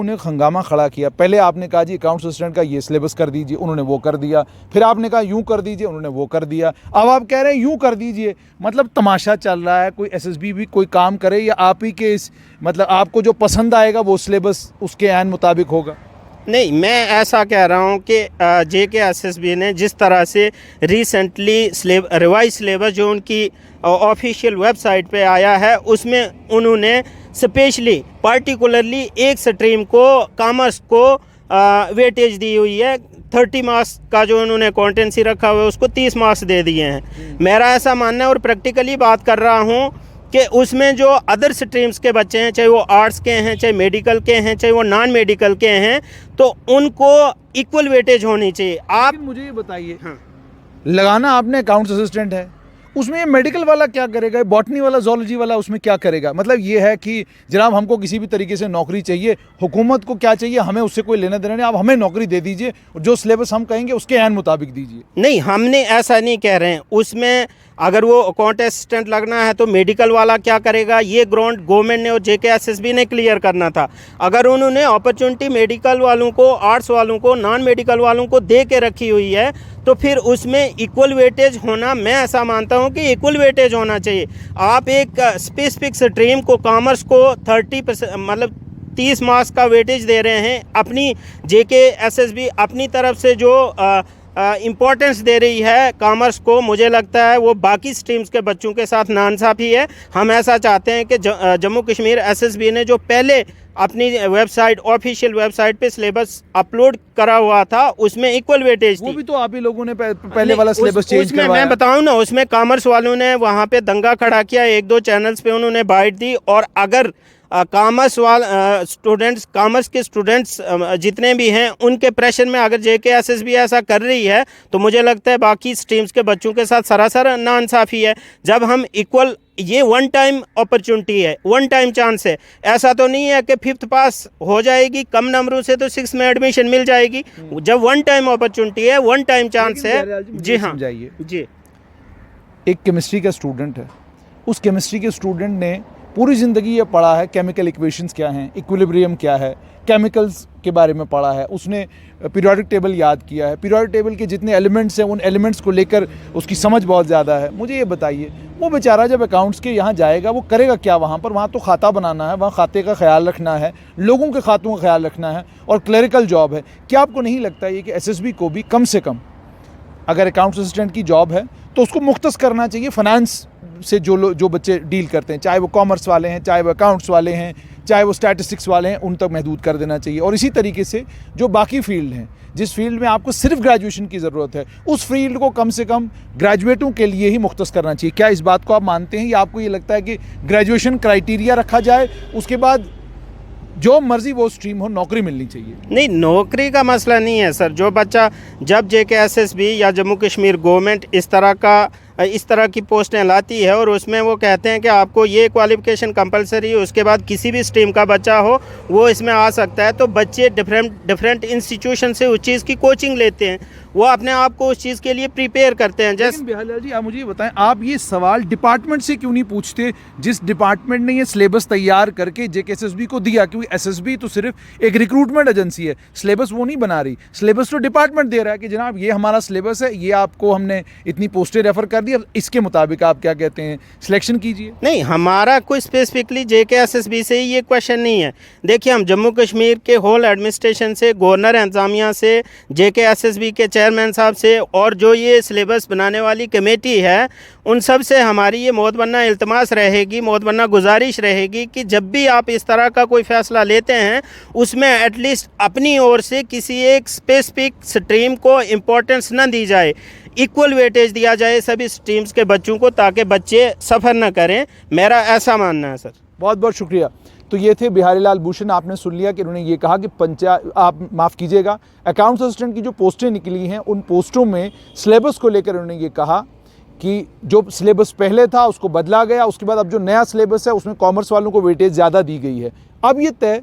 उन्हें हंगामा खड़ा किया। पहले आपने कहा जी अकाउंट्स असिस्टेंट का ये सिलेबस कर दीजिए, उन्होंने वो कर दिया। फिर आपने कहा यूं कर दीजिए, उन्होंने वो कर दिया। अब आप कह रहे हैं यूं कर दीजिए। मतलब तमाशा चल रहा है। कोई एसएसबी भी कोई काम करे या आप ही के इस मतलब आपको जो पसंद आएगा वो सिलेबस उसके ऐन मुताबिक होगा? नहीं, मैं ऐसा कह रहा हूँ कि JKSSB ने जिस तरह से रिसेंटली रिवाइज सिलेबस जो उनकी ऑफिशियल वेबसाइट पे आया है, उसमें उन्होंने स्पेशली पार्टिकुलरली एक स्ट्रीम को, कॉमर्स को वेटेज दी हुई है। 30 मार्क्स का जो उन्होंने कॉन्टेंसी रखा हुआ है उसको 30 मार्क्स दे दिए हैं। मेरा ऐसा मानना है, और प्रैक्टिकली बात कर रहा हूँ, कि उसमें जो अदर स्ट्रीम्स के बच्चे हैं, चाहे वो आर्ट्स के हैं, चाहे मेडिकल के हैं, चाहे वो नॉन मेडिकल के हैं, तो उनको इक्वल वेटेज होनी चाहिए। आप मुझे ये बताइए, हाँ, लगाना आपने अकाउंट्स असिस्टेंट है, उसमें ये मेडिकल वाला क्या करेगा, बॉटनी वाला, जोलॉजी वाला उसमें क्या करेगा? मतलब ये है कि जनाब हमको किसी भी तरीके से नौकरी चाहिए, हुकूमत को क्या चाहिए, हमें उससे कोई लेना देना नहीं, आप हमें नौकरी दे दीजिए, जो सिलेबस हम कहेंगे उसके ऐन मुताबिक दीजिए। नहीं, हमने ऐसा नहीं कह रहे हैं। उसमें अगर वो अकाउंट असिस्टेंट लगना है तो मेडिकल वाला क्या करेगा, ये ग्राउंड गवर्नमेंट ने और JKSSB ने क्लियर करना था। अगर उन्होंने अपॉर्चुनिटी मेडिकल वालों को, आर्ट्स वालों को, नॉन मेडिकल वालों को दे के रखी हुई है, तो फिर उसमें इक्वल वेटेज होना, मैं ऐसा मानता हूं कि इक्वल वेटेज होना चाहिए। आप एक स्पेसिफिक स्ट्रीम को, कॉमर्स को 30% मतलब 30 मार्क्स का वेटेज दे रहे हैं। अपनी JKSSB अपनी तरफ से जो इम्पोर्टेंस दे रही है कॉमर्स को, मुझे लगता है वो बाकी स्ट्रीम्स के बच्चों के साथ नाइंसाफ़ी है। हम ऐसा चाहते हैं कि जम्मू कश्मीर SSB ने जो पहले अपनी वेबसाइट, ऑफिशियल वेबसाइट पे सिलेबस अपलोड करा हुआ था, उसमें इक्वल वेटेज थी। वो भी तो आप ही लोगों ने पहले वाला सिलेबस चेंज करवाया। मैं बताऊं ना, उसमें कॉमर्स वालों ने वहाँ पे दंगा खड़ा किया, 1-2 चैनल्स पे उन्होंने बाइट दी। और अगर कॉमर्स के स्टूडेंट्स जितने भी हैं, उनके प्रेशर में अगर JKSSB ऐसा कर रही है, तो मुझे लगता है बाकी स्ट्रीम्स के बच्चों के साथ सरासर नाइंसाफ़ी है। जब हम इक्वल, ये वन टाइम अपॉर्चुनिटी है, वन टाइम चांस है। ऐसा तो नहीं है कि 5th पास हो जाएगी कम नंबरों से तो 6th में एडमिशन मिल जाएगी। जब वन टाइम अपॉर्चुनिटी है, वन टाइम चांस है। जी हाँ, समझाइए जी। एक केमिस्ट्री का स्टूडेंट है, उस केमिस्ट्री के स्टूडेंट ने पूरी ज़िंदगी ये पढ़ा है केमिकल इक्वेशंस क्या हैं, इक्विलिब्रियम क्या है, केमिकल्स के बारे में पढ़ा है, उसने पीरियोडिक टेबल याद किया है, पीरियोडिक टेबल के जितने एलिमेंट्स हैं उन एलिमेंट्स को लेकर उसकी समझ बहुत ज़्यादा है। मुझे ये बताइए, वो बेचारा जब अकाउंट्स के यहाँ जाएगा वो करेगा क्या वहाँ पर? वहाँ तो खाता बनाना है, वहाँ खाते का ख्याल रखना है, लोगों के खातों का ख्याल रखना है, और क्लरिकल जॉब है। क्या आपको नहीं लगता ये कि SSB को भी कम से कम अगर अकाउंट्स असिस्टेंट की जॉब है तो उसको मुख्तस करना चाहिए फाइनेंस से जो बच्चे डील करते हैं, चाहे वो कॉमर्स वाले हैं, चाहे वो अकाउंट्स वाले हैं, चाहे वो स्टैटिस्टिक्स वाले हैं, उन तक महदूद कर देना चाहिए। और इसी तरीके से जो बाकी फील्ड हैं, जिस फील्ड में आपको सिर्फ ग्रेजुएशन की ज़रूरत है, उस फील्ड को कम से कम ग्रेजुएटों के लिए ही मुख्तस करना चाहिए। क्या इस बात को आप मानते हैं, या आपको ये लगता है कि ग्रेजुएशन क्राइटेरिया रखा जाए, उसके बाद जो मर्जी वो स्ट्रीम हो, नौकरी मिलनी चाहिए? नहीं, नौकरी का मसला नहीं है सर। जो बच्चा, जब JKSSB या जम्मू कश्मीर गवर्नमेंट इस तरह की पोस्टें लाती है और उसमें वो कहते हैं कि आपको ये क्वालिफिकेशन कंपलसरी है, उसके बाद किसी भी स्ट्रीम का बच्चा हो वो इसमें आ सकता है, तो बच्चे डिफरेंट इंस्टीट्यूशन से उस चीज़ की कोचिंग लेते हैं, वो अपने आप को उस चीज़ के लिए प्रिपेयर करते हैं। जैसे बिहारीलाल जी, आप मुझे ये बताएं, आप ये सवाल डिपार्टमेंट से क्यों नहीं पूछते, जिस डिपार्टमेंट ने ये सिलेबस तैयार करके JKSSB को दिया? क्योंकि SSB तो सिर्फ एक रिक्रूटमेंट एजेंसी है, सिलेबस वो नहीं बना रही, सिलेबस तो डिपार्टमेंट दे रहा है कि जनाब ये हमारा सिलेबस है, ये आपको हमने इतनी पोस्टें रेफर कर दी, अब इसके मुताबिक आप क्या कहते हैं, सिलेक्शन कीजिए। नहीं, हमारा कोई स्पेसिफिकली JKSSB से ही ये क्वेश्चन नहीं है। देखिए, हम जम्मू कश्मीर के होल एडमिनिस्ट्रेशन से, गवर्नर इंतजामिया से, JKSSB के चेयरमैन साहब से, और जो ये सिलेबस बनाने वाली कमेटी है, उन सब से हमारी ये मोतबन्ना इल्तमास रहेगी, मोतबन्ना गुजारिश रहेगी कि जब भी आप इस तरह का कोई फ़ैसला लेते हैं, उसमें एटलीस्ट अपनी ओर से किसी एक स्पेसिफिक स्ट्रीम को इम्पोर्टेंस न दी जाए, इक्वल वेटेज दिया जाए सभी स्ट्रीम्स के बच्चों को, ताकि बच्चे सफ़र न करें। मेरा ऐसा मानना है सर। बहुत बहुत शुक्रिया। तो ये थे बिहारीलाल भूषण। आपने सुन लिया कि उन्होंने ये कहा कि आप माफ़ कीजिएगा, अकाउंट्स असिस्टेंट की जो पोस्टें निकली हैं, उन पोस्टों में सिलेबस को लेकर उन्होंने ये कहा कि जो सिलेबस पहले था उसको बदला गया, उसके बाद अब जो नया सिलेबस है उसमें कॉमर्स वालों को वेटेज ज़्यादा दी गई है। अब ये तय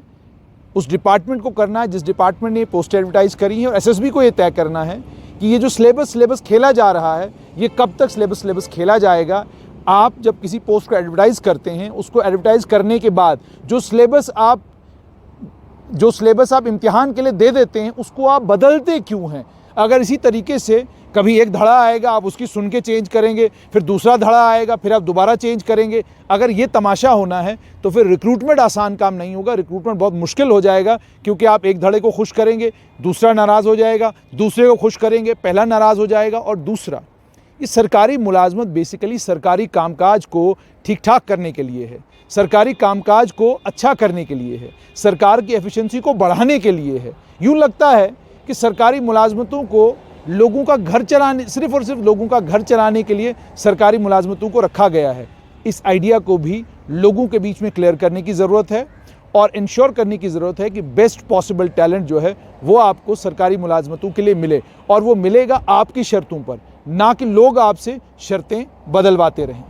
उस डिपार्टमेंट को करना है जिस डिपार्टमेंट ने ये पोस्ट एडवर्टाइज़ करी है, और SSB को ये तय करना है कि ये जो सिलेबस खेला जा रहा है, ये कब तक सिलेबस खेला जाएगा। आप जब किसी पोस्ट को एडवर्टाइज़ करते हैं, उसको एडवर्टाइज़ करने के बाद जो सिलेबस आप जो सिलेबस आप इम्तिहान के लिए दे देते हैं उसको आप बदलते क्यों हैं? अगर इसी तरीके से कभी एक धड़ा आएगा आप उसकी सुन के चेंज करेंगे, फिर दूसरा धड़ा आएगा फिर आप दोबारा चेंज करेंगे, अगर ये तमाशा होना है तो फिर रिक्रूटमेंट आसान काम नहीं होगा, रिक्रूटमेंट बहुत मुश्किल हो जाएगा, क्योंकि आप एक धड़े को खुश करेंगे, दूसरा नाराज़ हो जाएगा, दूसरे को खुश करेंगे, पहला नाराज़ हो जाएगा। और दूसरा, ये सरकारी मुलाजमत बेसिकली सरकारी कामकाज को ठीक ठाक करने के लिए है, सरकारी कामकाज को अच्छा करने के लिए है, सरकार की एफिशिएंसी को बढ़ाने के लिए है। यूँ लगता है कि सरकारी मुलाजमतों को लोगों का घर चलाने, सिर्फ़ और सिर्फ लोगों का घर चलाने के लिए सरकारी मुलाजमतों को रखा गया है। इस आइडिया को भी लोगों के बीच में क्लियर करने की ज़रूरत है और इंश्योर करने की ज़रूरत है कि बेस्ट पॉसिबल टैलेंट जो है वो आपको सरकारी मुलाजमतों के लिए मिले, और वो मिलेगा आपकी शर्तों पर, ना कि लोग आपसे शर्तें बदलवाते रहें।